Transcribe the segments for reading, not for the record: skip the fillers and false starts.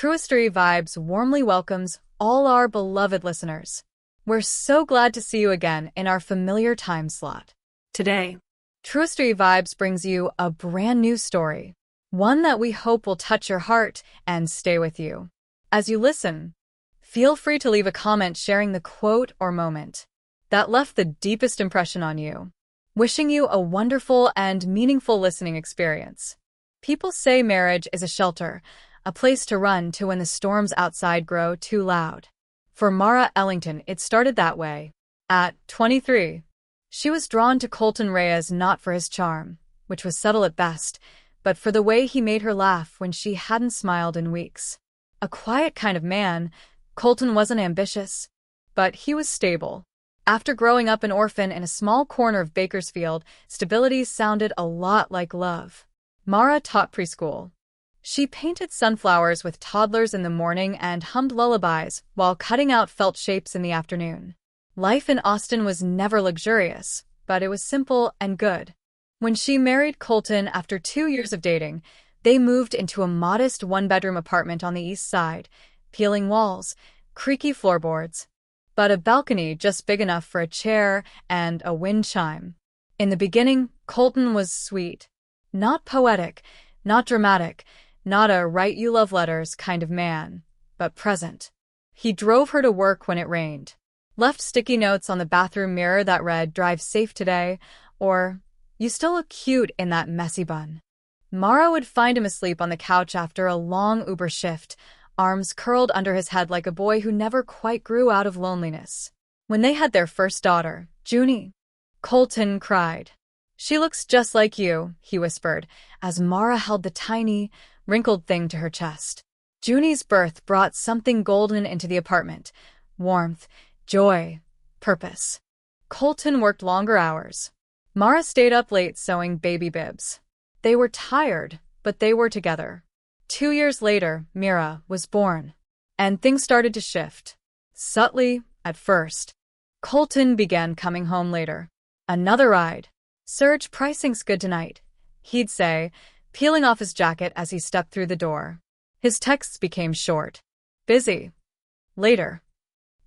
Truistory Vibes warmly welcomes all our beloved listeners. We're so glad to see you again in our familiar time slot. Today, Truistory Vibes brings you a brand new story, one that we hope will touch your heart and stay with you. As you listen, feel free to leave a comment sharing the quote or moment that left the deepest impression on you. Wishing you a wonderful and meaningful listening experience. People say marriage is a shelter, a place to run to when the storms outside grow too loud. For Mara Ellington, it started that way. At 23, she was drawn to Colton Reyes not for his charm, which was subtle at best, but for the way he made her laugh when she hadn't smiled in weeks. A quiet kind of man, Colton wasn't ambitious, but he was stable. After growing up an orphan in a small corner of Bakersfield, stability sounded a lot like love. Mara taught preschool. She painted sunflowers with toddlers in the morning and hummed lullabies while cutting out felt shapes in the afternoon. Life in Austin was never luxurious, but it was simple and good. When she married Colton after 2 years of dating, they moved into a modest one-bedroom apartment on the east side, peeling walls, creaky floorboards, but a balcony just big enough for a chair and a wind chime. In the beginning, Colton was sweet. Not poetic, not dramatic, not a write you love letters kind of man, but present. He drove her to work when it rained, left sticky notes on the bathroom mirror that read, "Drive safe today," or, "You still look cute in that messy bun." Mara would find him asleep on the couch after a long Uber shift, arms curled under his head like a boy who never quite grew out of loneliness. When they had their first daughter, Junie, Colton cried. "She looks just like you," he whispered, as Mara held the tiny, wrinkled thing to her chest. Junie's birth brought something golden into the apartment: warmth, joy, purpose. Colton worked longer hours. Mara stayed up late sewing baby bibs. They were tired, but they were together. 2 years later, Mira was born. And things started to shift. Subtly, at first. Colton began coming home later. "Another ride. Surge pricing's good tonight," he'd say, peeling off his jacket as he stepped through the door. His texts became short. "Busy. Later.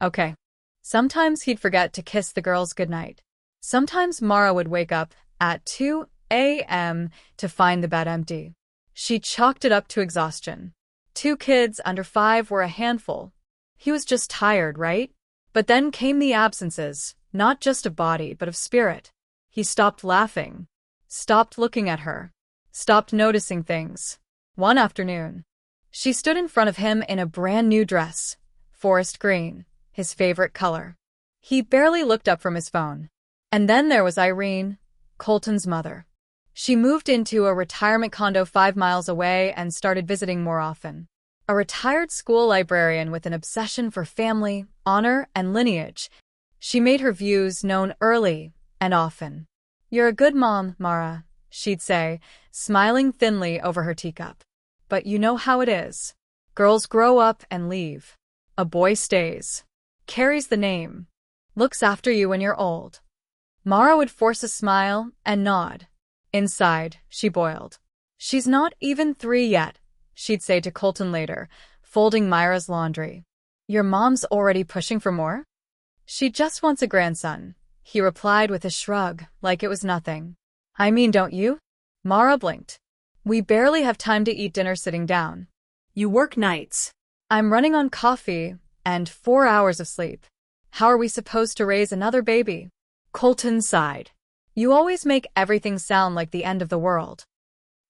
Okay." Sometimes he'd forget to kiss the girls goodnight. Sometimes Mara would wake up at 2 a.m. to find the bed empty. She chalked it up to exhaustion. 2 kids under 5 were a handful. He was just tired, right? But then came the absences, not just of body but of spirit. He stopped laughing, stopped looking at her, stopped noticing things. One afternoon, she stood in front of him in a brand new dress, forest green, his favorite color. He barely looked up from his phone. And then there was Irene, Colton's mother. She moved into a retirement condo 5 miles away and started visiting more often. A retired school librarian with an obsession for family, honor, and lineage, she made her views known early and often. "You're a good mom, Mara," she'd say, smiling thinly over her teacup. "But you know how it is. Girls grow up and leave. A boy stays, carries the name, looks after you when you're old." Mara would force a smile and nod. Inside, she boiled. "She's not even 3 yet," she'd say to Colton later, folding Myra's laundry. "Your mom's already pushing for more?" "She just wants a grandson," he replied with a shrug, like it was nothing. "I mean, don't you?" Mara blinked. "We barely have time to eat dinner sitting down." you work nights. "I'm running on coffee and 4 hours of sleep. How are we supposed to raise another baby?" Colton sighed. "You always make everything sound like the end of the world."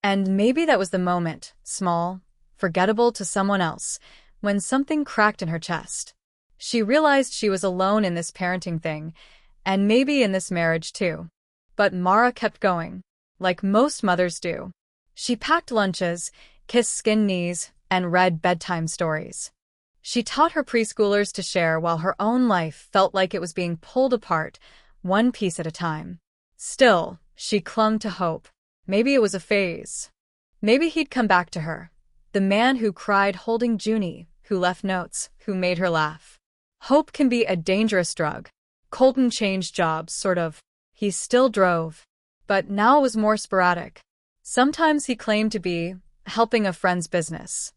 And maybe that was the moment, small, forgettable to someone else, when something cracked in her chest. She realized she was alone in this parenting thing, and maybe in this marriage too. But Mara kept going, like most mothers do. She packed lunches, kissed skinned knees, and read bedtime stories. She taught her preschoolers to share while her own life felt like it was being pulled apart, one piece at a time. Still, she clung to hope. Maybe it was a phase. Maybe he'd come back to her. The man who cried holding Junie, who left notes, who made her laugh. Hope can be a dangerous drug. Colton changed jobs, sort of. He still drove. But now it was more sporadic. Sometimes he claimed to be helping a friend's business.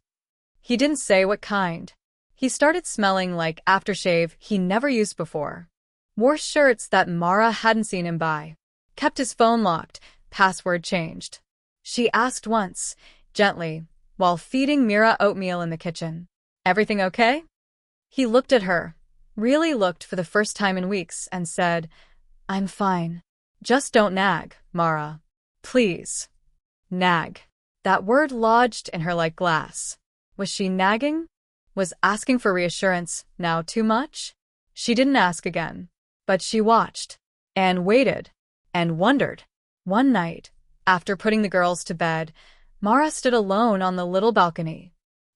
He didn't say what kind. He started smelling like aftershave he never used before. Wore shirts that Mara hadn't seen him buy. Kept his phone locked, password changed. She asked once, gently, while feeding Mira oatmeal in the kitchen. Everything okay? He looked at her, really looked for the first time in weeks, and said, I'm fine. Just don't nag, Mara. Please. Nag. That word lodged in her like glass. Was she nagging? Was asking for reassurance now too much? She didn't ask again, but she watched, and waited, and wondered. One night, after putting the girls to bed, Mara stood alone on the little balcony.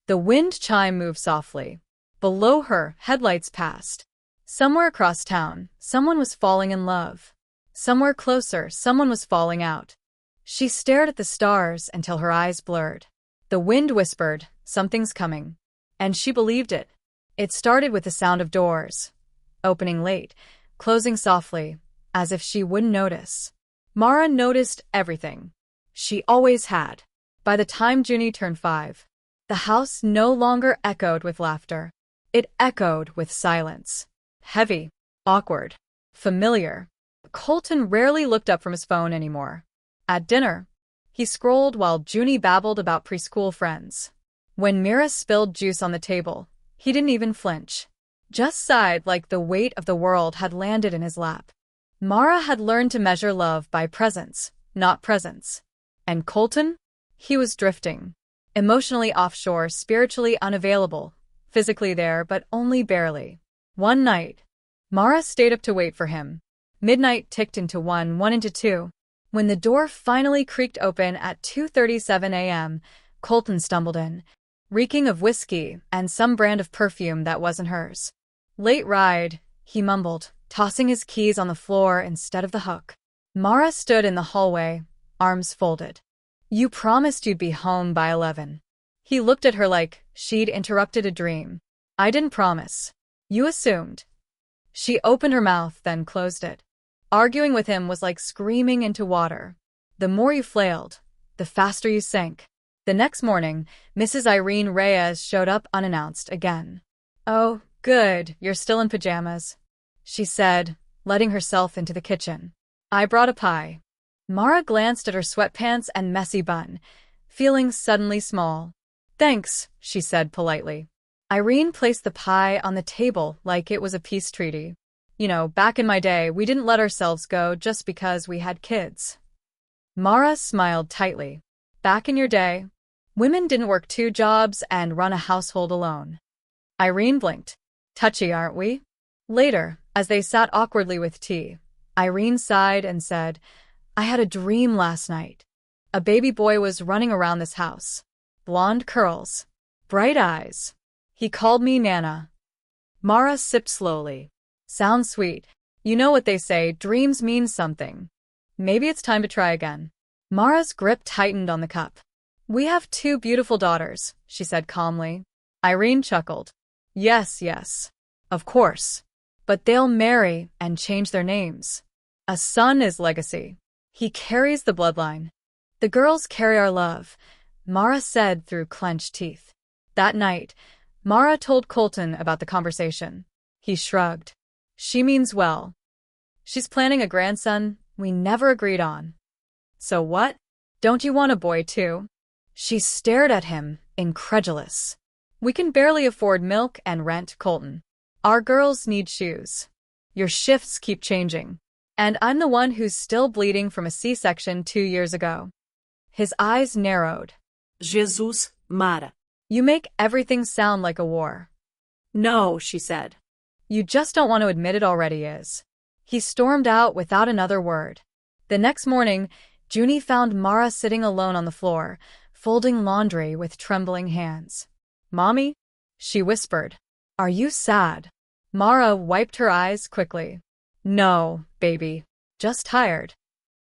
The wind chime moved softly. Below her, headlights passed. Somewhere across town, someone was falling in love. Somewhere closer, someone was falling out. She stared at the stars until her eyes blurred. The wind whispered, something's coming. And she believed it. It started with the sound of doors, opening late, closing softly, as if she wouldn't notice. Mara noticed everything. She always had. By the time Junie turned 5, the house no longer echoed with laughter. It echoed with silence. Heavy, awkward, familiar. Colton rarely looked up from his phone anymore. At dinner, he scrolled while Junie babbled about preschool friends. When Mira spilled juice on the table, he didn't even flinch. Just sighed like the weight of the world had landed in his lap. Mara had learned to measure love by presence, not presence. And Colton? He was drifting. Emotionally offshore, spiritually unavailable. Physically there, but only barely. One night, Mara stayed up to wait for him. Midnight ticked into 1 into 2. When the door finally creaked open at 2:37 a.m., Colton stumbled in, reeking of whiskey and some brand of perfume that wasn't hers. Late ride, he mumbled, tossing his keys on the floor instead of the hook. Mara stood in the hallway, arms folded. You promised you'd be home by 11. He looked at her like she'd interrupted a dream. I didn't promise. You assumed. She opened her mouth, then closed it. Arguing with him was like screaming into water. The more you flailed, the faster you sank. The next morning, Mrs. Irene Reyes showed up unannounced again. Oh, good, you're still in pajamas, she said, letting herself into the kitchen. I brought a pie. Mara glanced at her sweatpants and messy bun, feeling suddenly small. Thanks, she said politely. Irene placed the pie on the table like it was a peace treaty. You know, back in my day, we didn't let ourselves go just because we had kids. Mara smiled tightly. Back in your day, women didn't work 2 jobs and run a household alone. Irene blinked. Touchy, aren't we? Later, as they sat awkwardly with tea, Irene sighed and said, I had a dream last night. A baby boy was running around this house. Blonde curls. Bright eyes. He called me Nana. Mara sipped slowly. Sounds sweet. You know what they say, dreams mean something. Maybe it's time to try again. Mara's grip tightened on the cup. We have 2 beautiful daughters, she said calmly. Irene chuckled. Yes, yes. Of course. But they'll marry and change their names. A son is legacy. He carries the bloodline. The girls carry our love, Mara said through clenched teeth. That night, Mara told Colton about the conversation. He shrugged. She means well. She's planning a grandson we never agreed on. So what? Don't you want a boy too? She stared at him, incredulous. We can barely afford milk and rent, Colton. Our girls need shoes. Your shifts keep changing. And I'm the one who's still bleeding from a C-section 2 years ago. His eyes narrowed. Jesus, Mara. You make everything sound like a war. No, she said. You just don't want to admit it already is. He stormed out without another word. The next morning, Junie found Mara sitting alone on the floor, folding laundry with trembling hands. Mommy? She whispered. Are you sad? Mara wiped her eyes quickly. No, baby. Just tired.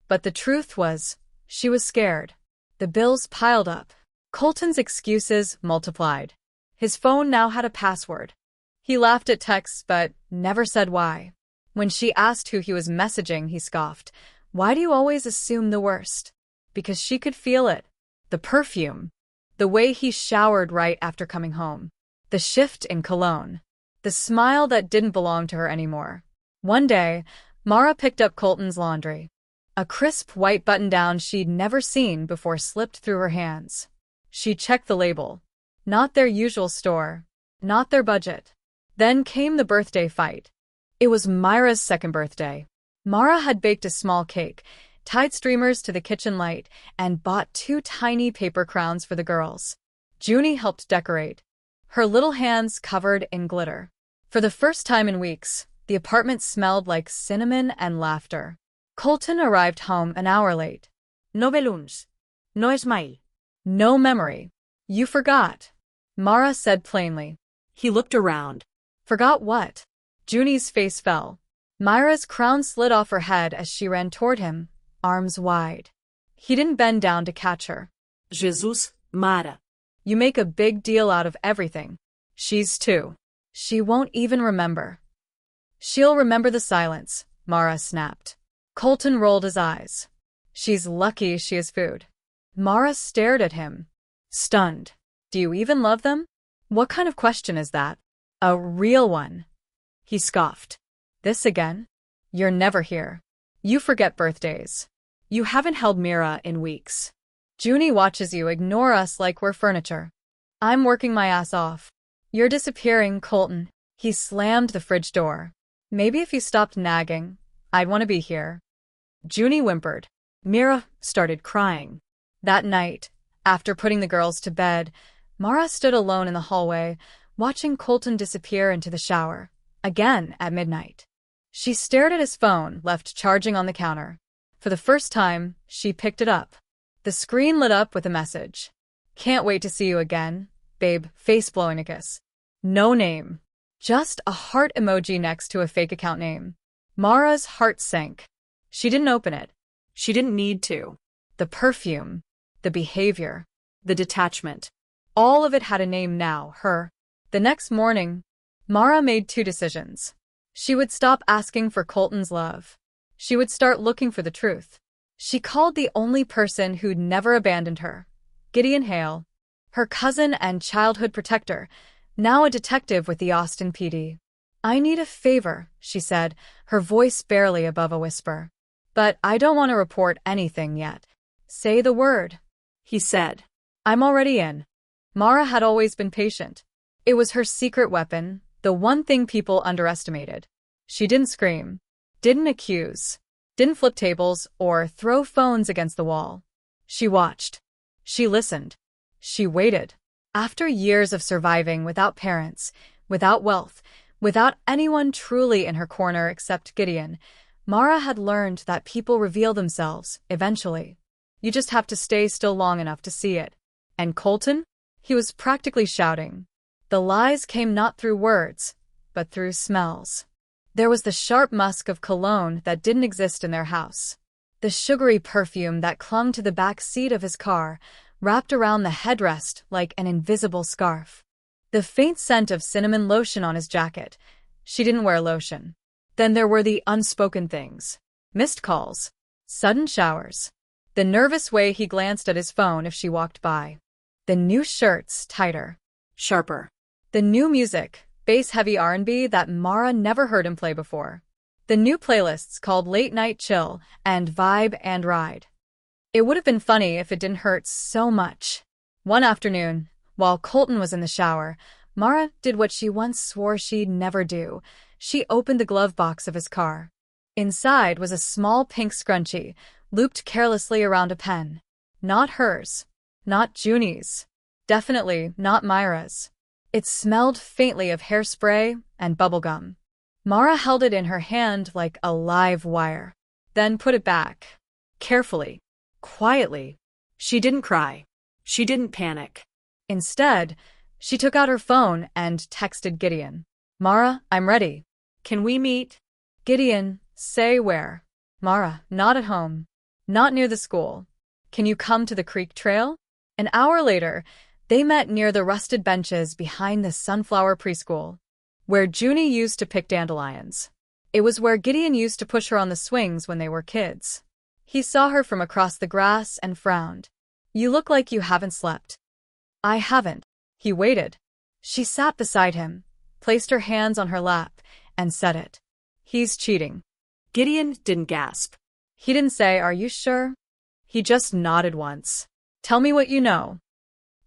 But the truth was, she was scared. The bills piled up. Colton's excuses multiplied. His phone now had a password. He laughed at texts but never said why. When she asked who he was messaging, he scoffed. Why do you always assume the worst? Because she could feel it. The perfume. The way he showered right after coming home. The shift in cologne. The smile that didn't belong to her anymore. One day, Mara picked up Colton's laundry. A crisp white button-down she'd never seen before slipped through her hands. She checked the label. Not their usual store. Not their budget. Then came the birthday fight. It was Myra's second birthday. Mara had baked a small cake, tied streamers to the kitchen light, and bought 2 tiny paper crowns for the girls. Junie helped decorate, her little hands covered in glitter. For the first time in weeks, the apartment smelled like cinnamon and laughter. Colton arrived home an hour late. No balloons. No smile. No memory. You forgot, Mara said plainly. He looked around. Forgot what? Junie's face fell. Myra's crown slid off her head as she ran toward him, arms wide. He didn't bend down to catch her. Jesus, Mara. You make a big deal out of everything. She's 2. She won't even remember. She'll remember the silence, Mara snapped. Colton rolled his eyes. She's lucky she has food. Mara stared at him, stunned. Do you even love them? What kind of question is that? A real one. He scoffed. This again? You're never here. You forget birthdays. You haven't held Mira in weeks. Junie watches you ignore us like we're furniture. I'm working my ass off. You're disappearing, Colton. He slammed the fridge door. Maybe if you stopped nagging, I'd want to be here. Junie whimpered. Mira started crying. That night, after putting the girls to bed, Mara stood alone in the hallway, watching Colton disappear into the shower, again at midnight. She stared at his phone, left charging on the counter. For the first time, she picked it up. The screen lit up with a message. Can't wait to see you again, babe, face blowing a kiss. No name. Just a heart emoji next to a fake account name. Mara's heart sank. She didn't open it. She didn't need to. The perfume, the behavior, the detachment. All of it had a name now, her. The next morning, Mara made 2 decisions. She would stop asking for Colton's love. She would start looking for the truth. She called the only person who'd never abandoned her, Gideon Hale, her cousin and childhood protector, now a detective with the Austin PD. I need a favor, she said, her voice barely above a whisper. But I don't want to report anything yet. Say the word, he said. I'm already in. Mara had always been patient. It was her secret weapon, the one thing people underestimated. She didn't scream, didn't accuse, didn't flip tables or throw phones against the wall. She watched. She listened. She waited. After years of surviving without parents, without wealth, without anyone truly in her corner except Gideon, Mara had learned that people reveal themselves, eventually. You just have to stay still long enough to see it. And Colton? He was practically shouting. The lies came not through words, but through smells. There was the sharp musk of cologne that didn't exist in their house. The sugary perfume that clung to the back seat of his car, wrapped around the headrest like an invisible scarf. The faint scent of cinnamon lotion on his jacket. She didn't wear lotion. Then there were the unspoken things. Missed calls. Sudden showers. The nervous way he glanced at his phone if she walked by. The new shirts, tighter. Sharper. The new music, bass-heavy R&B that Mara never heard him play before. The new playlists called Late Night Chill and Vibe and Ride. It would have been funny if it didn't hurt so much. One afternoon, while Colton was in the shower, Mara did what she once swore she'd never do. She opened the glove box of his car. Inside was a small pink scrunchie, looped carelessly around a pen. Not hers. Not Junie's. Definitely not Myra's. It smelled faintly of hairspray and bubblegum. Mara held it in her hand like a live wire. Then put it back. Carefully. Quietly. She didn't cry. She didn't panic. Instead, she took out her phone and texted Gideon. Mara, I'm ready. Can we meet? Gideon, say where? Mara, not at home. Not near the school. Can you come to the creek trail? An hour later, they met near the rusted benches behind the Sunflower Preschool, where Junie used to pick dandelions. It was where Gideon used to push her on the swings when they were kids. He saw her from across the grass and frowned. You look like you haven't slept. I haven't. He waited. She sat beside him, placed her hands on her lap, and said it. He's cheating. Gideon didn't gasp. He didn't say, "Are you sure?" He just nodded once. "Tell me what you know."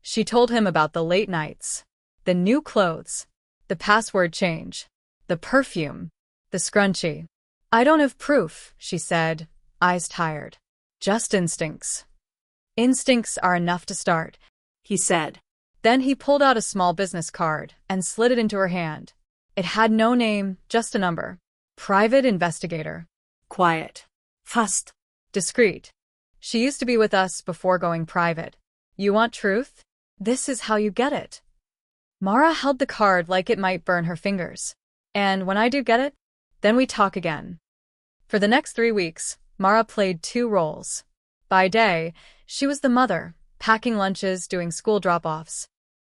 She told him about the late nights, the new clothes, the password change, the perfume, the scrunchie. "I don't have proof," she said, eyes tired. "Just instincts." "Instincts are enough to start," he said. Then he pulled out a small business card and slid it into her hand. It had no name, just a number. Private investigator. Quiet. Fast. Discreet. "She used to be with us before going private. You want truth? This is how you get it." Mara held the card like it might burn her fingers. "And when I do get it, then we talk again." For the next 3 weeks, Mara played 2 roles. By day, she was the mother, packing lunches, doing school drop-offs,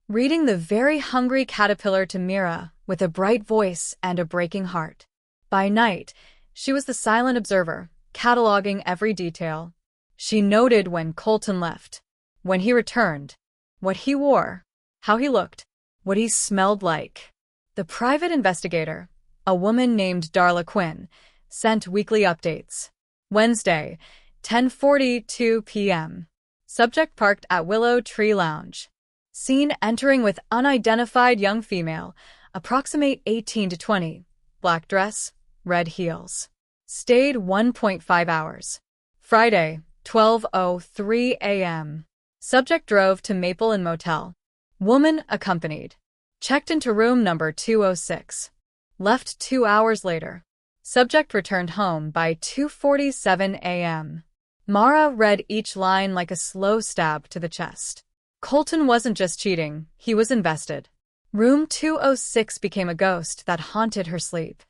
reading The Very Hungry Caterpillar to Mira with a bright voice and a breaking heart. By night, she was the silent observer, cataloging every detail. She noted when Colton left, when he returned, what he wore, how he looked, what he smelled like. The private investigator, a woman named Darla Quinn, sent weekly updates. Wednesday, 10:42 p.m. Subject parked at Willow Tree Lounge. Seen entering with unidentified young female, approximate 18 to 20, black dress, red heels. Stayed 1.5 hours. Friday, 12:03 a.m. Subject drove to Maple Inn Motel. Woman accompanied. Checked into room number 206. Left 2 hours later. Subject returned home by 2:47 a.m. Mara read each line like a slow stab to the chest. Colton wasn't just cheating, he was invested. Room 206 became a ghost that haunted her sleep.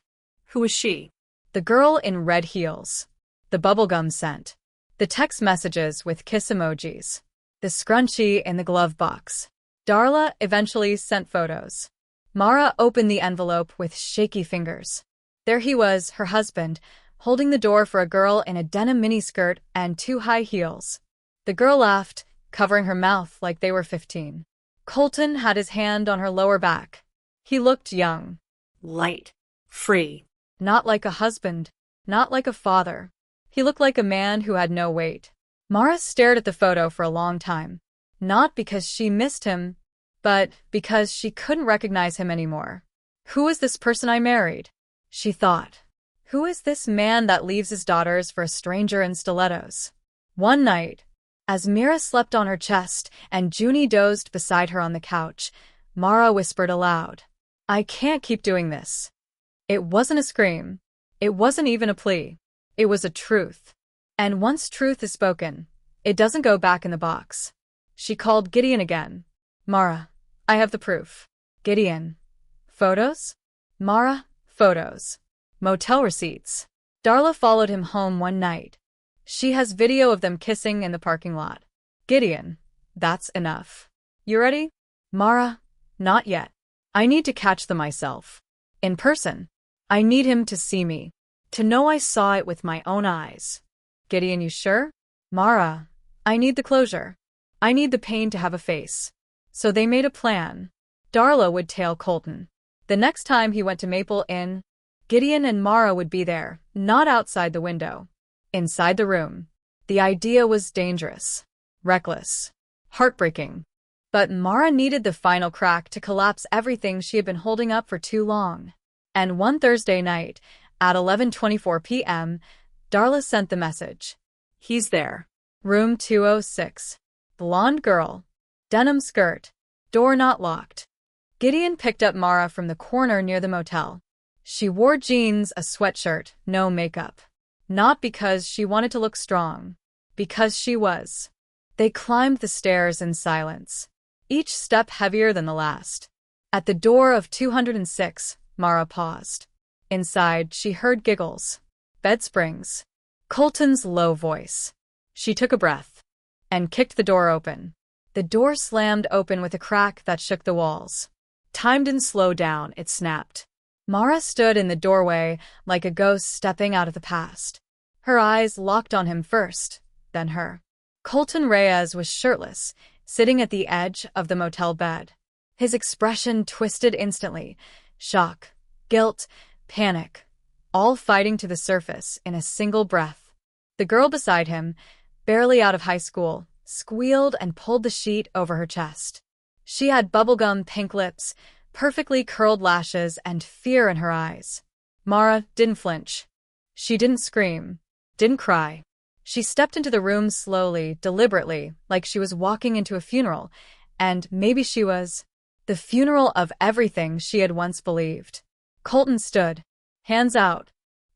Who was she? The girl in red heels. The bubblegum scent. The text messages with kiss emojis. The scrunchie in the glove box. Darla eventually sent photos. Mara opened the envelope with shaky fingers. There he was, her husband, holding the door for a girl in a denim miniskirt and 2 high heels. The girl laughed, covering her mouth like they were 15. Colton had his hand on her lower back. He looked young. Light. Free. Not like a husband, not like a father. He looked like a man who had no weight. Mara stared at the photo for a long time. Not because she missed him, but because she couldn't recognize him anymore. Who is this person I married? She thought. Who is this man that leaves his daughters for a stranger in stilettos? One night, as Mira slept on her chest and Junie dozed beside her on the couch, Mara whispered aloud, "I can't keep doing this." It wasn't a scream. It wasn't even a plea. It was a truth. And once truth is spoken, it doesn't go back in the box. She called Gideon again. "Mara, I have the proof." Gideon. "Photos?" Mara, "Photos. Motel receipts." Darla followed him home one night. "She has video of them kissing in the parking lot." Gideon. "That's enough. You ready?" Mara. "Not yet. I need to catch them myself. In person. I need him to see me. To know I saw it with my own eyes." Gideon. "You sure?" Mara. "I need the closure. I need the pain to have a face." So they made a plan. Darla would tail Colton. The next time he went to Maple Inn, Gideon and Mara would be there, not outside the window. Inside the room. The idea was dangerous, reckless, heartbreaking. But Mara needed the final crack to collapse everything she had been holding up for too long. And one Thursday night, at 11:24 p.m., Darla sent the message. "He's there. Room 206. Blonde girl. Denim skirt. Door not locked." Gideon picked up Mara from the corner near the motel. She wore jeans, a sweatshirt, no makeup. Not because she wanted to look strong. Because she was. They climbed the stairs in silence, each step heavier than the last. At the door of 206, Mara paused. Inside, she heard giggles, bed springs, Colton's low voice. She took a breath and kicked the door open. The door slammed open with a crack that shook the walls. Time didn't slow down, it snapped. Mara stood in the doorway like a ghost stepping out of the past. Her eyes locked on him first, then her. Colton Reyes was shirtless, sitting at the edge of the motel bed. His expression twisted instantly. Shock, guilt, panic, all fighting to the surface in a single breath. The girl beside him, barely out of high school, squealed and pulled the sheet over her chest. She had bubblegum pink lips, perfectly curled lashes, and fear in her eyes. Mara didn't flinch. She didn't scream, didn't cry. She stepped into the room slowly, deliberately, like she was walking into a funeral, and maybe she was the funeral of everything she had once believed. Colton stood, hands out.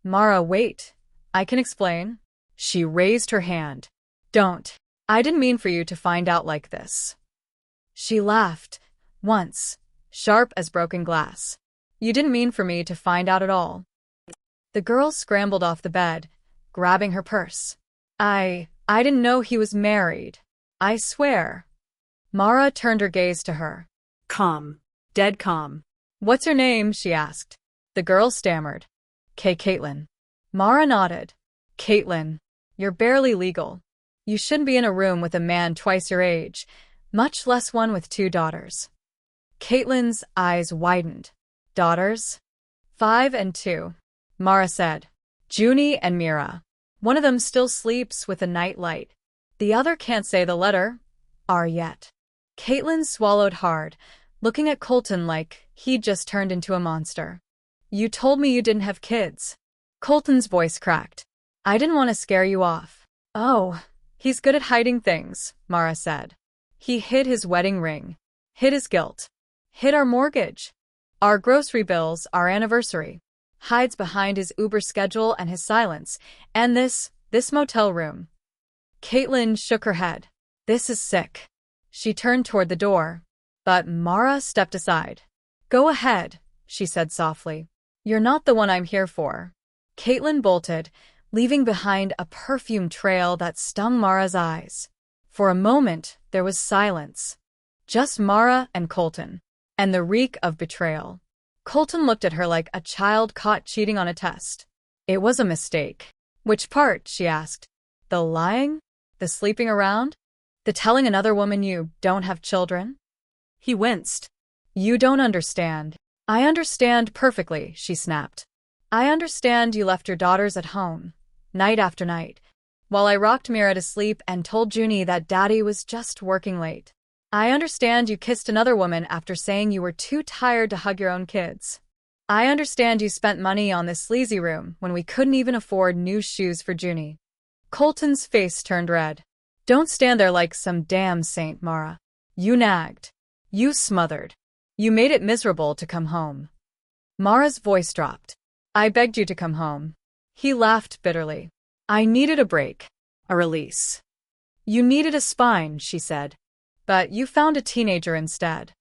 Mara, wait. I can explain. She raised her hand. Don't. I didn't mean for you to find out like this. She laughed, once, sharp as broken glass. You didn't mean for me to find out at all. The girl scrambled off the bed, grabbing her purse. I didn't know he was married. I swear. Mara turned her gaze to her. Calm. Dead calm. What's your name? She asked. The girl stammered. Caitlin. Mara nodded. Caitlin, you're barely legal. You shouldn't be in a room with a man twice your age, much less one with 2 daughters. Caitlin's eyes widened. Daughters? 5 and 2. Mara said. Junie and Mira. One of them still sleeps with a night light. The other can't say the letter R yet. Caitlin swallowed hard, looking at Colton like he'd just turned into a monster. You told me you didn't have kids. Colton's voice cracked. I didn't want to scare you off. Oh, he's good at hiding things, Mara said. He hid his wedding ring, hid his guilt, hid our mortgage, our grocery bills, our anniversary. Hides behind his Uber schedule and his silence, and this motel room. Caitlin shook her head. This is sick. She turned toward the door, but Mara stepped aside. Go ahead, she said softly. You're not the one I'm here for. Caitlin bolted, leaving behind a perfume trail that stung Mara's eyes. For a moment, there was silence. Just Mara and Colton, and the reek of betrayal. Colton looked at her like a child caught cheating on a test. It was a mistake. Which part? She asked. The lying? The sleeping around? The telling another woman you don't have children? He winced. You don't understand. I understand perfectly, she snapped. I understand you left your daughters at home, night after night, while I rocked Mira to sleep and told Junie that Daddy was just working late. I understand you kissed another woman after saying you were too tired to hug your own kids. I understand you spent money on this sleazy room when we couldn't even afford new shoes for Junie. Colton's face turned red. Don't stand there like some damn saint, Mara. You nagged. You smothered. You made it miserable to come home. Mara's voice dropped. I begged you to come home. He laughed bitterly. I needed a break. A release. You needed a spine, she said. But you found a teenager instead.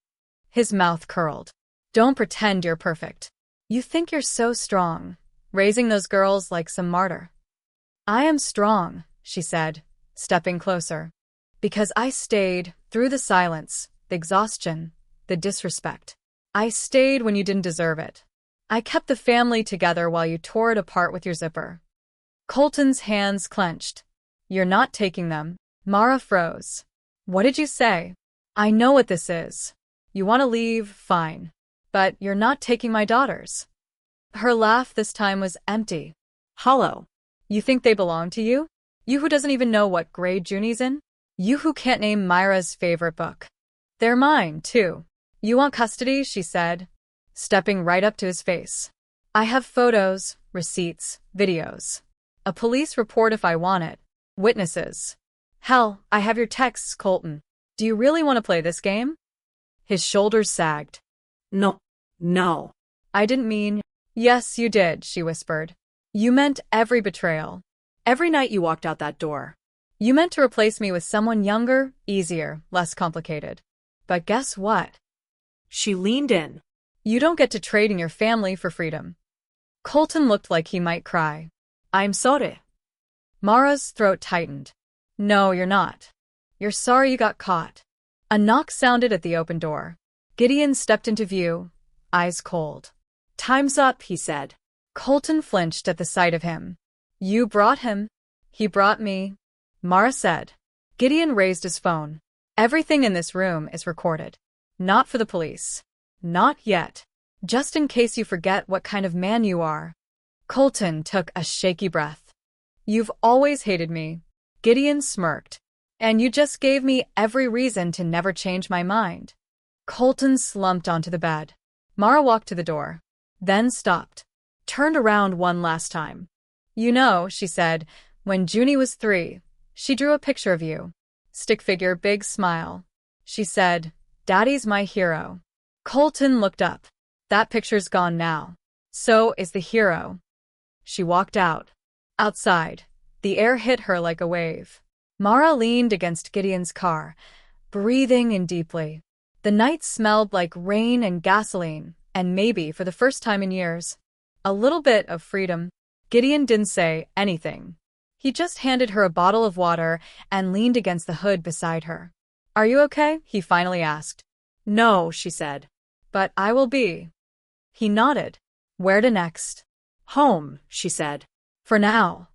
His mouth curled. Don't pretend you're perfect. You think you're so strong, raising those girls like some martyr. I am strong, she said, stepping closer. Because I stayed through the silence, the exhaustion, the disrespect. I stayed when you didn't deserve it. I kept the family together while you tore it apart with your zipper. Colton's hands clenched. You're not taking them. Mara froze. What did you say? I know what this is. You want to leave, fine. But you're not taking my daughters. Her laugh this time was empty. Hollow. You think they belong to you? You who doesn't even know what grade Junie's in? You who can't name Myra's favorite book. They're mine, too. You want custody, she said, stepping right up to his face. I have photos, receipts, videos. A police report if I want it. Witnesses. Hell, I have your texts, Colton. Do you really want to play this game? His shoulders sagged. No. I didn't mean. Yes, you did, she whispered. You meant every betrayal. Every night you walked out that door. You meant to replace me with someone younger, easier, less complicated. But guess what? She leaned in. You don't get to trade in your family for freedom. Colton looked like he might cry. I'm sorry. Mara's throat tightened. No, you're not. You're sorry you got caught. A knock sounded at the open door. Gideon stepped into view, eyes cold. Time's up, he said. Colton flinched at the sight of him. You brought him. He brought me, Mara said. Gideon raised his phone. Everything in this room is recorded. Not for the police. Not yet. Just in case you forget what kind of man you are. Colton took a shaky breath. You've always hated me. Gideon smirked. And you just gave me every reason to never change my mind. Colton slumped onto the bed. Mara walked to the door. Then stopped. Turned around one last time. You know, she said, when Junie was 3, she drew a picture of you. Stick figure, big smile. She said, Daddy's my hero. Colton looked up. That picture's gone now. So is the hero. She walked out. Outside, the air hit her like a wave. Mara leaned against Gideon's car, breathing in deeply. The night smelled like rain and gasoline, and maybe, for the first time in years, a little bit of freedom. Gideon didn't say anything. He just handed her a bottle of water and leaned against the hood beside her. Are you okay? He finally asked. No, she said. But I will be. He nodded. Where to next? Home, she said. For now.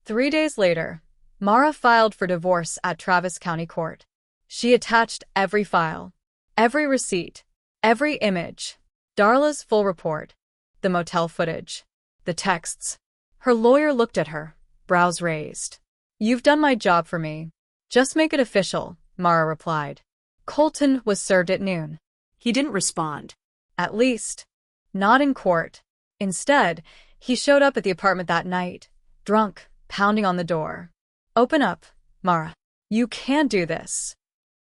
3 days later, Mara filed for divorce at Travis County Court. She attached every file, every receipt, every image, Darla's full report, the motel footage, the texts. Her lawyer looked at her, brows raised. You've done my job for me. Just make it official, Mara replied. Colton was served at noon. He didn't respond. At least, not in court. Instead, he showed up at the apartment that night, drunk, pounding on the door. Open up, Mara. You can't do this.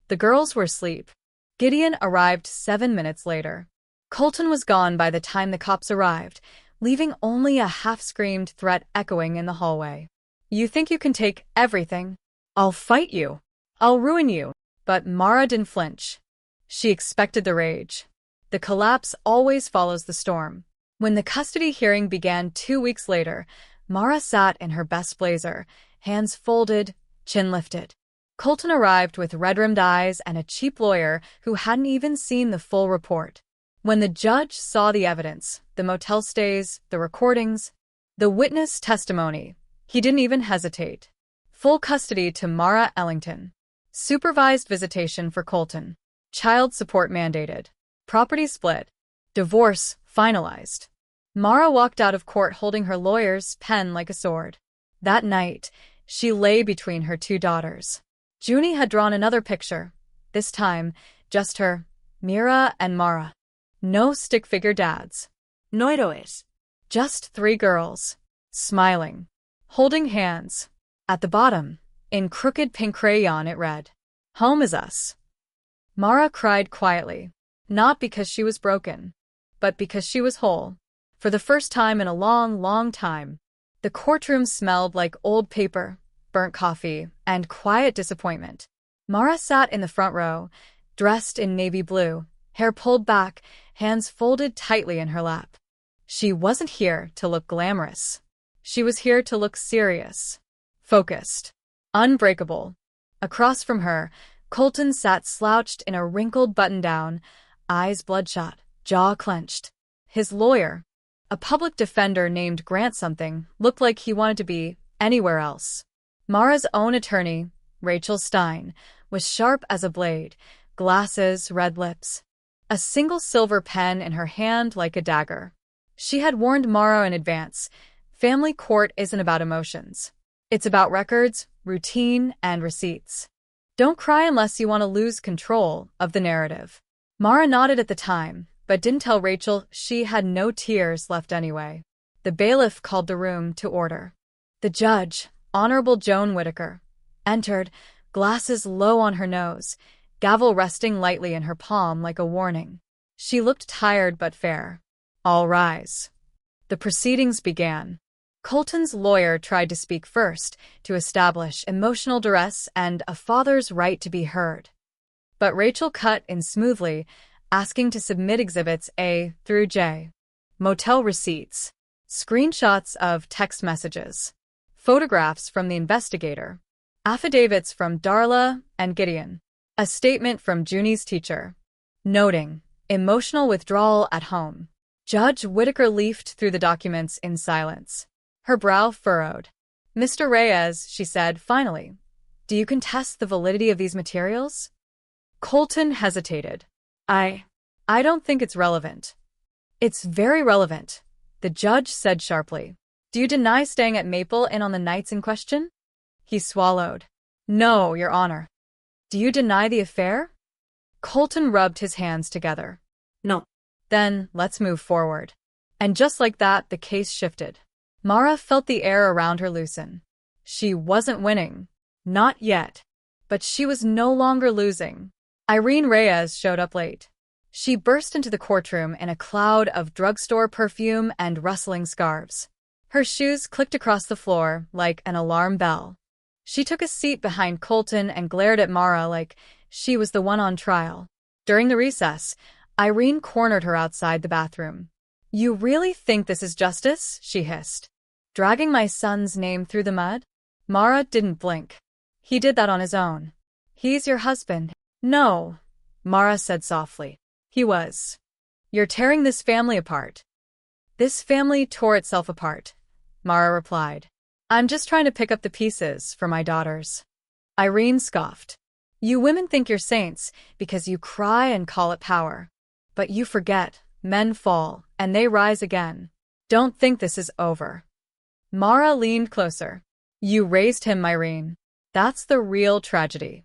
The girls were asleep. Gideon arrived 7 minutes later. Colton was gone by the time the cops arrived, leaving only a half-screamed threat echoing in the hallway. You think you can take everything? I'll fight you. I'll ruin you. But Mara didn't flinch. She expected the rage. The collapse always follows the storm. When the custody hearing began 2 weeks later, Mara sat in her best blazer, hands folded, chin lifted. Colton arrived with red-rimmed eyes and a cheap lawyer who hadn't even seen the full report. When the judge saw the evidence, the motel stays, the recordings, the witness testimony, he didn't even hesitate. Full custody to Mara Ellington. Supervised visitation for Colton. Child support mandated. Property split. Divorce finalized. Mara walked out of court holding her lawyer's pen like a sword. That night, she lay between her 2 daughters. Junie had drawn another picture. This time, just her, Mira and Mara. No stick-figure dads. No héroes. Just 3 girls. Smiling. Holding hands. At the bottom, in crooked pink crayon, it read, Home is us. Mara cried quietly. Not because she was broken, but because she was whole. For the first time in a long, long time. The courtroom smelled like old paper, burnt coffee, and quiet disappointment. Mara sat in the front row, dressed in navy blue, hair pulled back, hands folded tightly in her lap. She wasn't here to look glamorous. She was here to look serious, focused, unbreakable. Across from her, Colton sat slouched in a wrinkled button-down, eyes bloodshot, jaw clenched. His lawyer, a public defender named Grant something, looked like he wanted to be anywhere else. Mara's own attorney, Rachel Stein, was sharp as a blade, glasses, red lips. A single silver pen in her hand like a dagger. She had warned Mara in advance. Family court isn't about emotions. It's about records, routine, and receipts. Don't cry unless you want to lose control of the narrative. Mara nodded at the time, but didn't tell Rachel she had no tears left anyway. The bailiff called the room to order. The judge, Honorable Joan Whitaker, entered, glasses low on her nose, gavel resting lightly in her palm like a warning. She looked tired but fair. All rise. The proceedings began. Colton's lawyer tried to speak first, to establish emotional duress and a father's right to be heard. But Rachel cut in smoothly, asking to submit Exhibits A through J. Motel receipts, screenshots of text messages, photographs from the investigator, affidavits from Darla and Gideon, a statement from Junie's teacher, noting emotional withdrawal at home. Judge Whitaker leafed through the documents in silence. Her brow furrowed. Mr. Reyes, she said finally, do you contest the validity of these materials? Colton hesitated. I I don't think it's relevant. It's very relevant, the judge said sharply. Do you deny staying at Maple Inn on the nights in question? He swallowed. No, Your Honor. Do you deny the affair? Colton rubbed his hands together. No. Then, let's move forward. And just like that, the case shifted. Mara felt the air around her loosen. She wasn't winning. Not yet. But she was no longer losing. Irene Reyes showed up late. She burst into the courtroom in a cloud of drugstore perfume and rustling scarves. Her shoes clicked across the floor like an alarm bell. She took a seat behind Colton and glared at Mara like she was the one on trial. During the recess, Irene cornered her outside the bathroom. You really think this is justice? She hissed. Dragging my son's name through the mud? Mara didn't blink. He did that on his own. He's your husband. No, Mara said softly. He was. You're tearing this family apart. This family tore itself apart, Mara replied. I'm just trying to pick up the pieces for my daughters. Irene scoffed. You women think you're saints because you cry and call it power. But you forget, men fall, and they rise again. Don't think this is over. Mara leaned closer. You raised him, Irene. That's the real tragedy.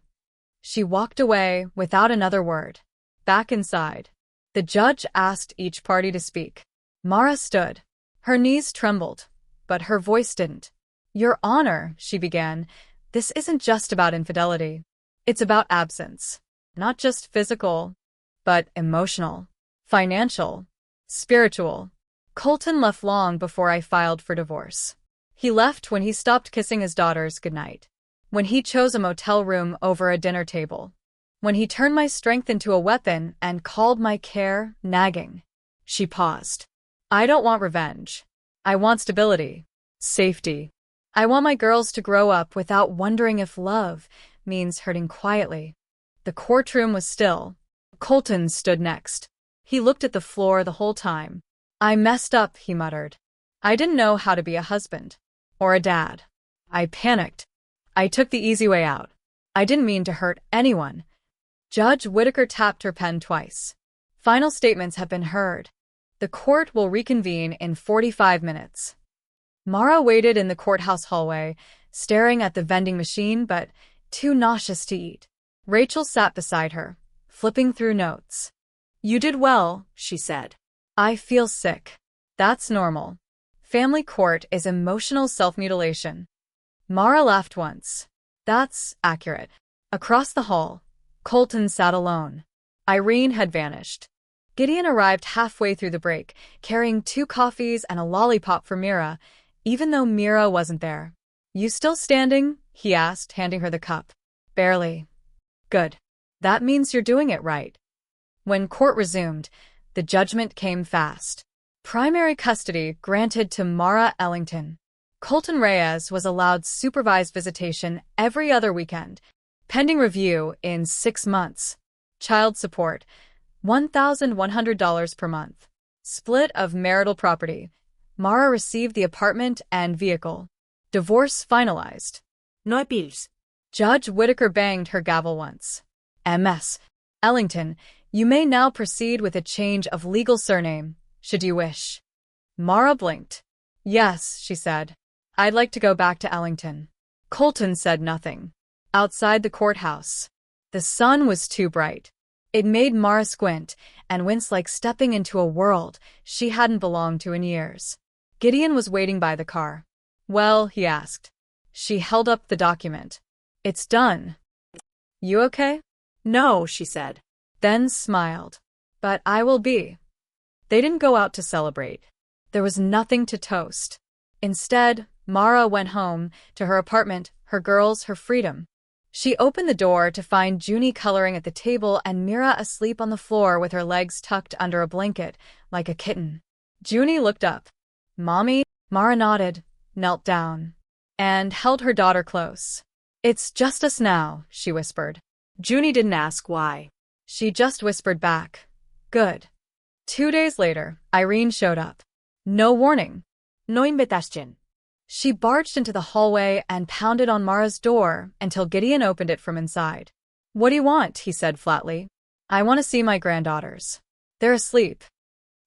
She walked away without another word. Back inside, the judge asked each party to speak. Mara stood. Her knees trembled, but her voice didn't. Your Honor, she began, this isn't just about infidelity. It's about absence. Not just physical, but emotional, financial, spiritual. Colton left long before I filed for divorce. He left when he stopped kissing his daughters goodnight. When he chose a motel room over a dinner table. When he turned my strength into a weapon and called my care nagging. She paused. I don't want revenge. I want stability. Safety. I want my girls to grow up without wondering if love means hurting quietly. The courtroom was still. Colton stood next. He looked at the floor the whole time. I messed up, he muttered. I didn't know how to be a husband. Or a dad. I panicked. I took the easy way out. I didn't mean to hurt anyone. Judge Whitaker tapped her pen twice. Final statements have been heard. The court will reconvene in 45 minutes. Mara waited in the courthouse hallway, staring at the vending machine but too nauseous to eat. Rachel sat beside her, flipping through notes. You did well, she said. I feel sick. That's normal. Family court is emotional self-mutilation. Mara laughed once. That's accurate. Across the hall, Colton sat alone. Irene had vanished. Gideon arrived halfway through the break, carrying 2 coffees and a lollipop for Mira, even though Mira wasn't there. You still standing? He asked, handing her the cup. Barely. Good. That means you're doing it right. When court resumed, the judgment came fast. Primary custody granted to Mara Ellington. Colton Reyes was allowed supervised visitation every other weekend, pending review in 6 months. Child support, $1,100 per month. Split of marital property. Mara received the apartment and vehicle. Divorce finalized. No appeals. Judge Whitaker banged her gavel once. MS. Ellington, you may now proceed with a change of legal surname, should you wish. Mara blinked. Yes, she said. I'd like to go back to Ellington. Colton said nothing. Outside the courthouse, the sun was too bright. It made Mara squint and wince like stepping into a world she hadn't belonged to in years. Gideon was waiting by the car. Well, he asked. She held up the document. It's done. You okay? No, she said. Then smiled. But I will be. They didn't go out to celebrate. There was nothing to toast. Instead, Mara went home, to her apartment, her girls, her freedom. She opened the door to find Junie coloring at the table and Mira asleep on the floor with her legs tucked under a blanket, like a kitten. Junie looked up. Mommy? Mara nodded, knelt down, and held her daughter close. It's just us now, she whispered. Junie didn't ask why. She just whispered back. Good. 2 days later, Irene showed up. No warning. No invitation. She barged into the hallway and pounded on Mara's door until Gideon opened it from inside. What do you want? He said flatly. I want to see my granddaughters. They're asleep.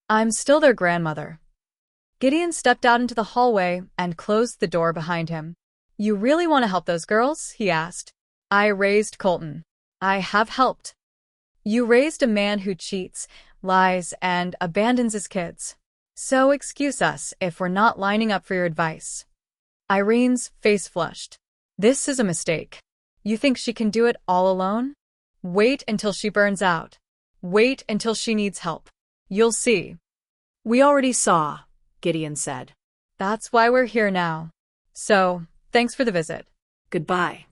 I'm still their grandmother. Gideon stepped out into the hallway and closed the door behind him. You really want to help those girls? He asked. I raised Colton. I have helped. You raised a man who cheats, lies, and abandons his kids. So excuse us if we're not lining up for your advice. Irene's face flushed. This is a mistake. You think she can do it all alone? Wait until she burns out. Wait until she needs help. You'll see. We already saw, Gideon said. That's why we're here now. So, thanks for the visit. Goodbye.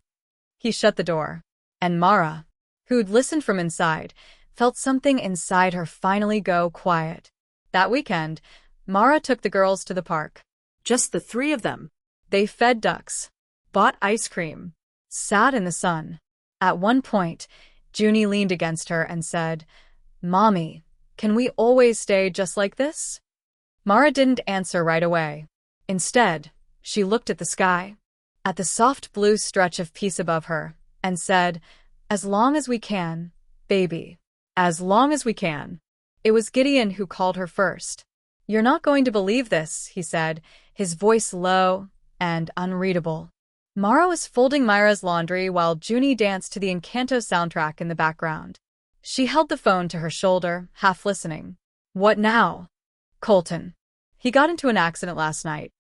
He shut the door. And Mara, who'd listened from inside, felt something inside her finally go quiet. That weekend, Mara took the girls to the park. Just the three of them. They fed ducks, bought ice cream, sat in the sun. At one point, Junie leaned against her and said, Mommy, can we always stay just like this? Mara didn't answer right away. Instead, she looked at the sky, at the soft blue stretch of peace above her, and said, As long as we can, baby. As long as we can. It was Gideon who called her first. You're not going to believe this, he said, his voice low and unreadable. Mara was folding Myra's laundry while Junie danced to the Encanto soundtrack in the background. She held the phone to her shoulder, half listening. What now? Colton. He got into an accident last night.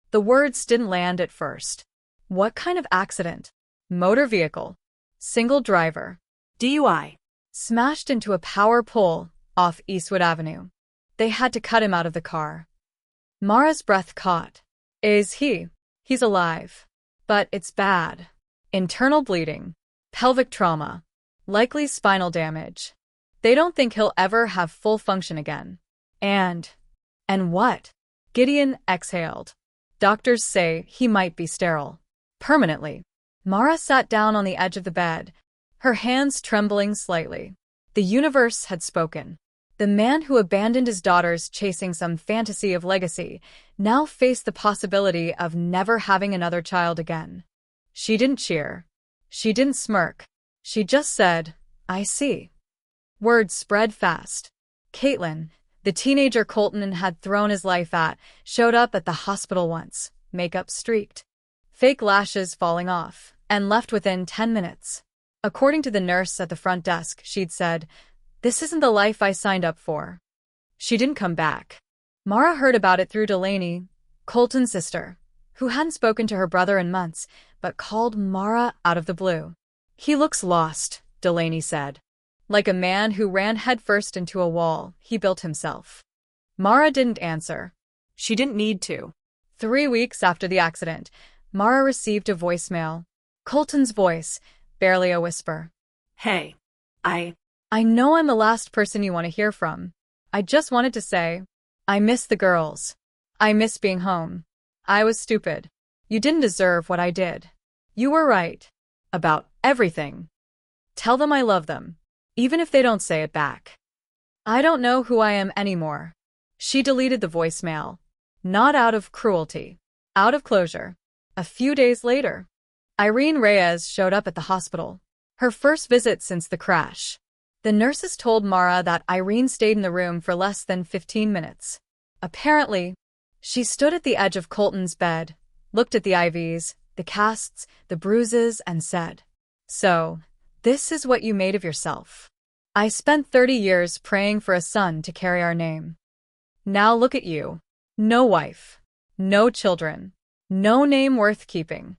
The words didn't land at first. What kind of accident? Motor vehicle. Single driver. DUI. Smashed into a power pole off Eastwood Avenue. They had to cut him out of the car. Mara's breath caught. Is he? He's alive. But it's bad. Internal bleeding. Pelvic trauma. Likely spinal damage. They don't think he'll ever have full function again. And what? Gideon exhaled. Doctors say he might be sterile. Permanently. Mara sat down on the edge of the bed, her hands trembling slightly. The universe had spoken. The man who abandoned his daughters chasing some fantasy of legacy now faced the possibility of never having another child again. She didn't cheer. She didn't smirk. She just said, I see. Word spread fast. Caitlin, the teenager Colton had thrown his life at, showed up at the hospital once, makeup streaked, fake lashes falling off, and left within 10 minutes. According to the nurse at the front desk, she'd said, This isn't the life I signed up for. She didn't come back. Mara heard about it through Delaney, Colton's sister, who hadn't spoken to her brother in months, but called Mara out of the blue. He looks lost, Delaney said. Like a man who ran headfirst into a wall he built himself. Mara didn't answer. She didn't need to. 3 weeks after the accident, Mara received a voicemail. Colton's voice, barely a whisper. Hey, I know I'm the last person you want to hear from. I just wanted to say, I miss the girls. I miss being home. I was stupid. You didn't deserve what I did. You were right. About everything. Tell them I love them, even if they don't say it back. I don't know who I am anymore. She deleted the voicemail. Not out of cruelty. Out of closure. A few days later, Irene Reyes showed up at the hospital. Her first visit since the crash. The nurses told Mara that Irene stayed in the room for less than 15 minutes. Apparently, she stood at the edge of Colton's bed, looked at the IVs, the casts, the bruises, and said, So, this is what you made of yourself. I spent 30 years praying for a son to carry our name. Now look at you. No wife. No children. No name worth keeping.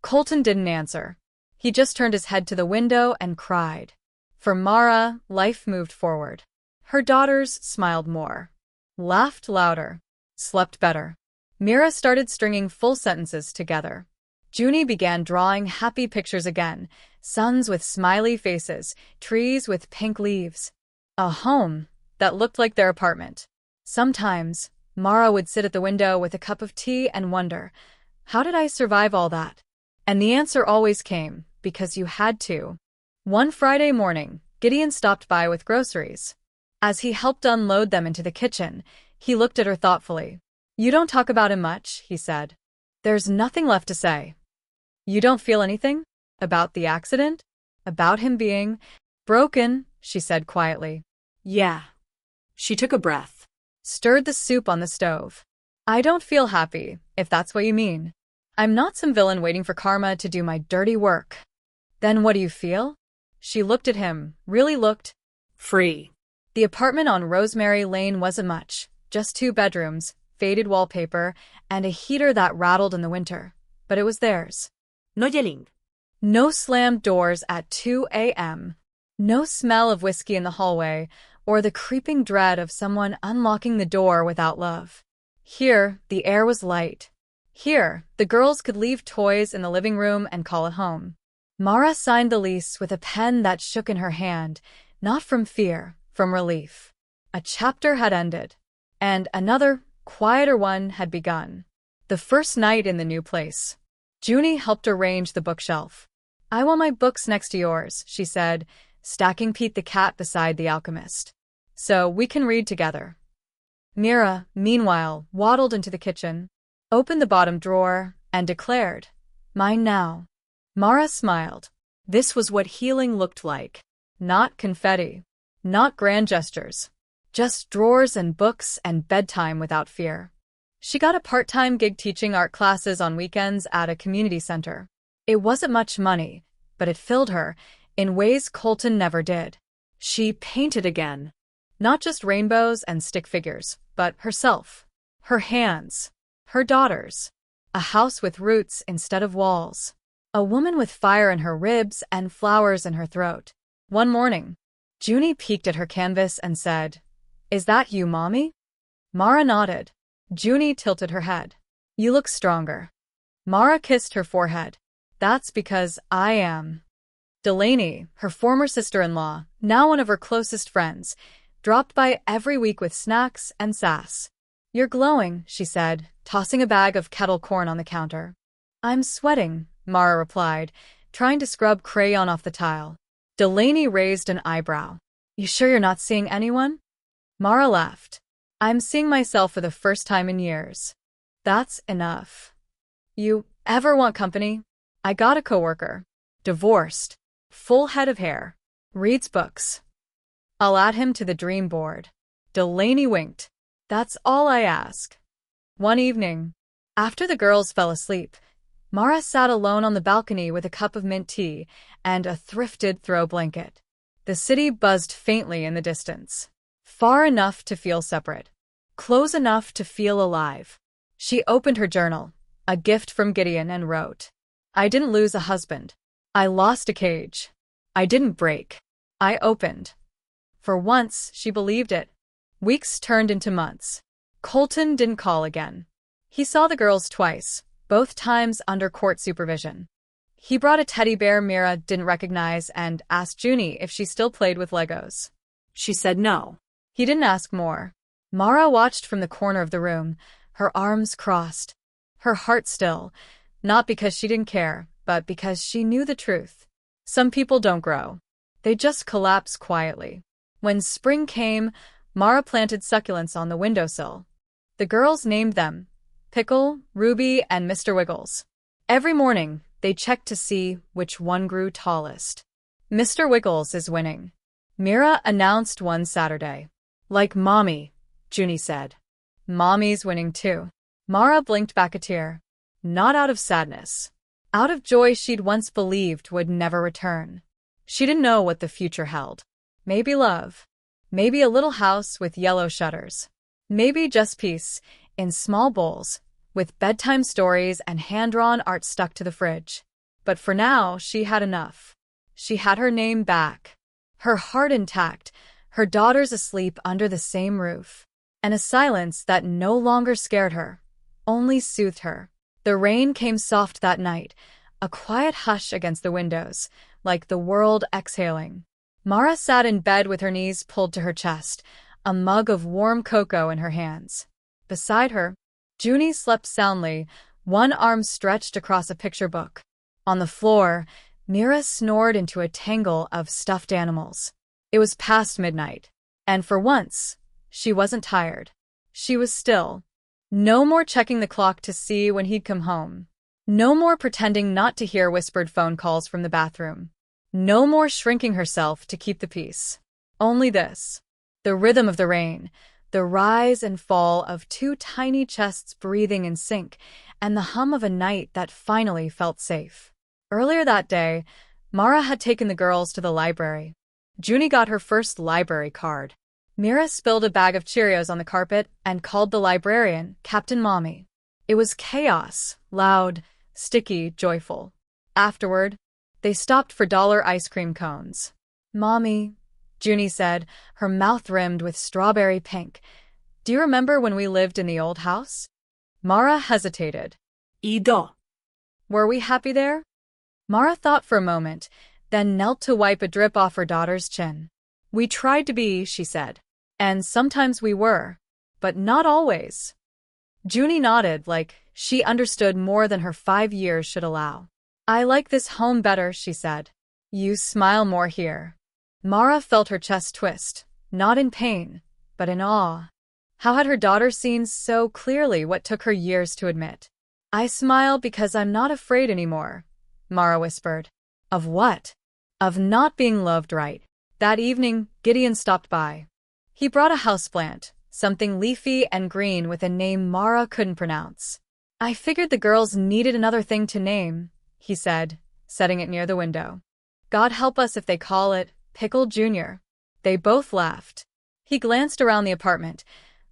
Colton didn't answer. He just turned his head to the window and cried. For Mara, life moved forward. Her daughters smiled more, laughed louder, slept better. Mira started stringing full sentences together. Junie began drawing happy pictures again, suns with smiley faces, trees with pink leaves. A home that looked like their apartment. Sometimes, Mara would sit at the window with a cup of tea and wonder, how did I survive all that? And the answer always came, because you had to. One Friday morning, Gideon stopped by with groceries. As he helped unload them into the kitchen, he looked at her thoughtfully. You don't talk about him much, he said. There's nothing left to say. You don't feel anything? About the accident? About him being broken, she said quietly. Yeah. She took a breath. Stirred the soup on the stove. I don't feel happy, if that's what you mean. I'm not some villain waiting for karma to do my dirty work. Then what do you feel? She looked at him, really looked. Free. The apartment on Rosemary Lane wasn't much, just 2 bedrooms, faded wallpaper, and a heater that rattled in the winter. But it was theirs. No yelling. No slammed doors at 2 a.m. No smell of whiskey in the hallway, or the creeping dread of someone unlocking the door without love. Here, the air was light. Here, the girls could leave toys in the living room and call it home. Mara signed the lease with a pen that shook in her hand, not from fear, from relief. A chapter had ended, and another, quieter one had begun. The first night in the new place. Junie helped arrange the bookshelf. I want my books next to yours, she said, stacking Pete the cat beside the alchemist. So we can read together. Mira, meanwhile, waddled into the kitchen, opened the bottom drawer, and declared, Mine now. Mara smiled. This was what healing looked like. Not confetti. Not grand gestures. Just drawers and books and bedtime without fear. She got a part-time gig teaching art classes on weekends at a community center. It wasn't much money, but it filled her in ways Colton never did. She painted again. Not just rainbows and stick figures, but herself. Her hands. Her daughters. A house with roots instead of walls. A woman with fire in her ribs and flowers in her throat. One morning, Junie peeked at her canvas and said, Is that you, Mommy? Mara nodded. Junie tilted her head. You look stronger. Mara kissed her forehead. That's because I am. Delaney, her former sister-in-law, now one of her closest friends, dropped by every week with snacks and sass. You're glowing, she said, tossing a bag of kettle corn on the counter. I'm sweating, Mara replied, trying to scrub crayon off the tile. Delaney raised an eyebrow. You sure you're not seeing anyone? Mara laughed. I'm seeing myself for the first time in years. That's enough. You ever want company? I got a coworker. Divorced. Full head of hair. Reads books. I'll add him to the dream board. Delaney winked. That's all I ask. One evening, after the girls fell asleep, Mara sat alone on the balcony with a cup of mint tea and a thrifted throw blanket. The city buzzed faintly in the distance. Far enough to feel separate. Close enough to feel alive. She opened her journal, a gift from Gideon, and wrote, I didn't lose a husband. I lost a cage. I didn't break. I opened. For once, she believed it. Weeks turned into months. Colton didn't call again. He saw the girls twice, both times under court supervision. He brought a teddy bear Mira didn't recognize and asked Junie if she still played with Legos. She said no. He didn't ask more. Mara watched from the corner of the room, her arms crossed, her heart still, not because she didn't care, but because she knew the truth. Some people don't grow. They just collapse quietly. When spring came, Mara planted succulents on the windowsill. The girls named them Pickle, Ruby, and Mr. Wiggles. Every morning, they checked to see which one grew tallest. Mr. Wiggles is winning, Mira announced one Saturday. Like Mommy, Junie said. Mommy's winning too. Mara blinked back a tear. Not out of sadness. Out of joy she'd once believed would never return. She didn't know what the future held. Maybe love. Maybe a little house with yellow shutters. Maybe just peace, in small bowls, with bedtime stories and hand-drawn art stuck to the fridge. But for now, she had enough. She had her name back. Her heart intact, her daughters asleep under the same roof. And a silence that no longer scared her, only soothed her. The rain came soft that night, a quiet hush against the windows, like the world exhaling. Mara sat in bed with her knees pulled to her chest, a mug of warm cocoa in her hands. Beside her, Junie slept soundly, one arm stretched across a picture book. On the floor, Mira snored into a tangle of stuffed animals. It was past midnight, and for once, she wasn't tired. She was still. No more checking the clock to see when he'd come home. No more pretending not to hear whispered phone calls from the bathroom. No more shrinking herself to keep the peace. Only this. The rhythm of the rain, the rise and fall of two tiny chests breathing in sync, and the hum of a night that finally felt safe. Earlier that day, Mara had taken the girls to the library. Junie got her first library card. Mira spilled a bag of Cheerios on the carpet and called the librarian Captain Mommy. It was chaos, loud, sticky, joyful. Afterward, they stopped for dollar ice cream cones. "Mommy," Junie said, her mouth rimmed with strawberry pink, "do you remember when we lived in the old house?" Mara hesitated. Ido. Were we happy there? Mara thought for a moment, then knelt to wipe a drip off her daughter's chin. "We tried to be," she said. "And sometimes we were. But not always." Junie nodded like she understood more than her 5 years should allow. "I like this home better," she said. "You smile more here." Mara felt her chest twist, not in pain, but in awe. How had her daughter seen so clearly what took her years to admit? "I smile because I'm not afraid anymore," Mara whispered. "Of what?" "Of not being loved right." That evening, Gideon stopped by. He brought a houseplant, something leafy and green with a name Mara couldn't pronounce. "I figured the girls needed another thing to name," he said, setting it near the window. "God help us if they call it Pickle Jr." They both laughed. He glanced around the apartment.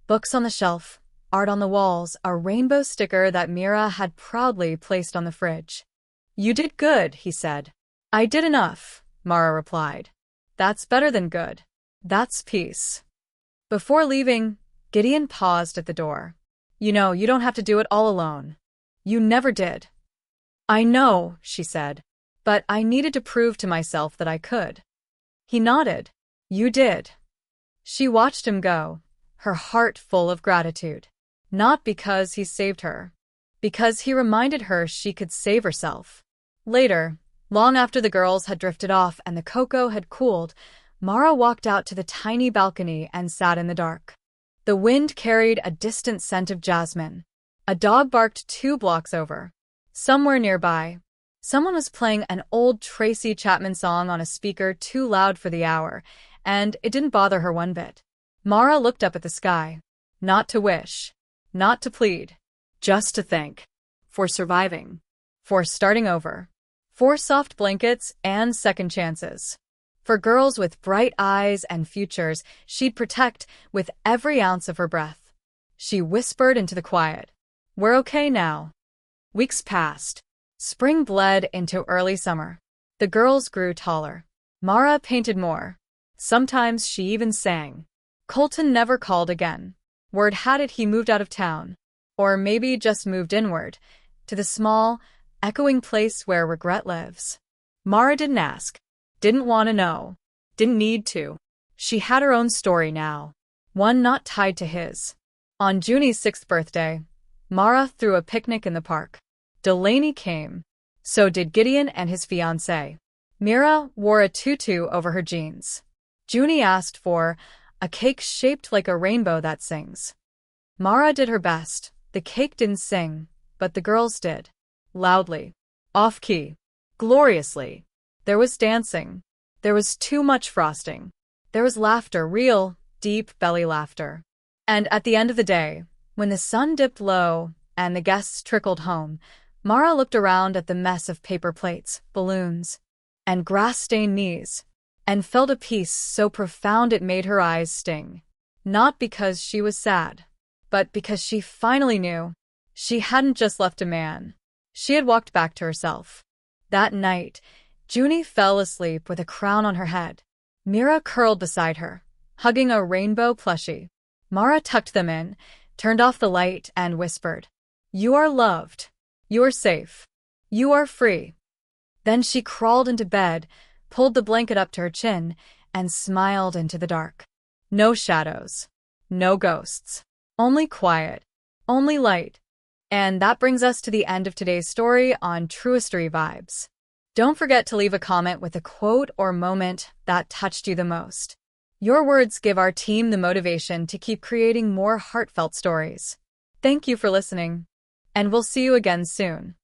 Books on the shelf, art on the walls, a rainbow sticker that Mira had proudly placed on the fridge. "You did good," he said. "I did enough," Mara replied. "That's better than good. That's peace." Before leaving, Gideon paused at the door. "You know, you don't have to do it all alone. You never did." "I know," she said, "but I needed to prove to myself that I could." He nodded. "You did." She watched him go, her heart full of gratitude. Not because he saved her. Because he reminded her she could save herself. Later, long after the girls had drifted off and the cocoa had cooled, Mara walked out to the tiny balcony and sat in the dark. The wind carried a distant scent of jasmine. A dog barked 2 blocks over. Somewhere nearby, someone was playing an old Tracy Chapman song on a speaker too loud for the hour, and it didn't bother her one bit. Mara looked up at the sky. Not to wish. Not to plead. Just to thank. For surviving. For starting over. For soft blankets and second chances. For girls with bright eyes and futures she'd protect with every ounce of her breath. She whispered into the quiet. "We're okay now." Weeks passed. Spring bled into early summer. The girls grew taller. Mara painted more. Sometimes she even sang. Colton never called again. Word had it he moved out of town. Or maybe just moved inward, to the small, echoing place where regret lives. Mara didn't ask. Didn't want to know. Didn't need to. She had her own story now. One not tied to his. On Junie's 6th birthday, Mara threw a picnic in the park. Delaney came. So did Gideon and his fiancée. Mira wore a tutu over her jeans. Junie asked for a cake shaped like a rainbow that sings. Mara did her best. The cake didn't sing, but the girls did. Loudly. Off-key. Gloriously. There was dancing. There was too much frosting. There was laughter, real, deep belly laughter. And at the end of the day, when the sun dipped low and the guests trickled home, Mara looked around at the mess of paper plates, balloons, and grass-stained knees, and felt a peace so profound it made her eyes sting. Not because she was sad, but because she finally knew she hadn't just left a man. She had walked back to herself. That night, Junie fell asleep with a crown on her head. Mira curled beside her, hugging a rainbow plushie. Mara tucked them in, turned off the light, and whispered, "You are loved. You are safe. You are free." Then she crawled into bed, pulled the blanket up to her chin, and smiled into the dark. No shadows. No ghosts. Only quiet. Only light. And that brings us to the end of today's story on Truistory Vibes. Don't forget to leave a comment with a quote or moment that touched you the most. Your words give our team the motivation to keep creating more heartfelt stories. Thank you for listening, and we'll see you again soon.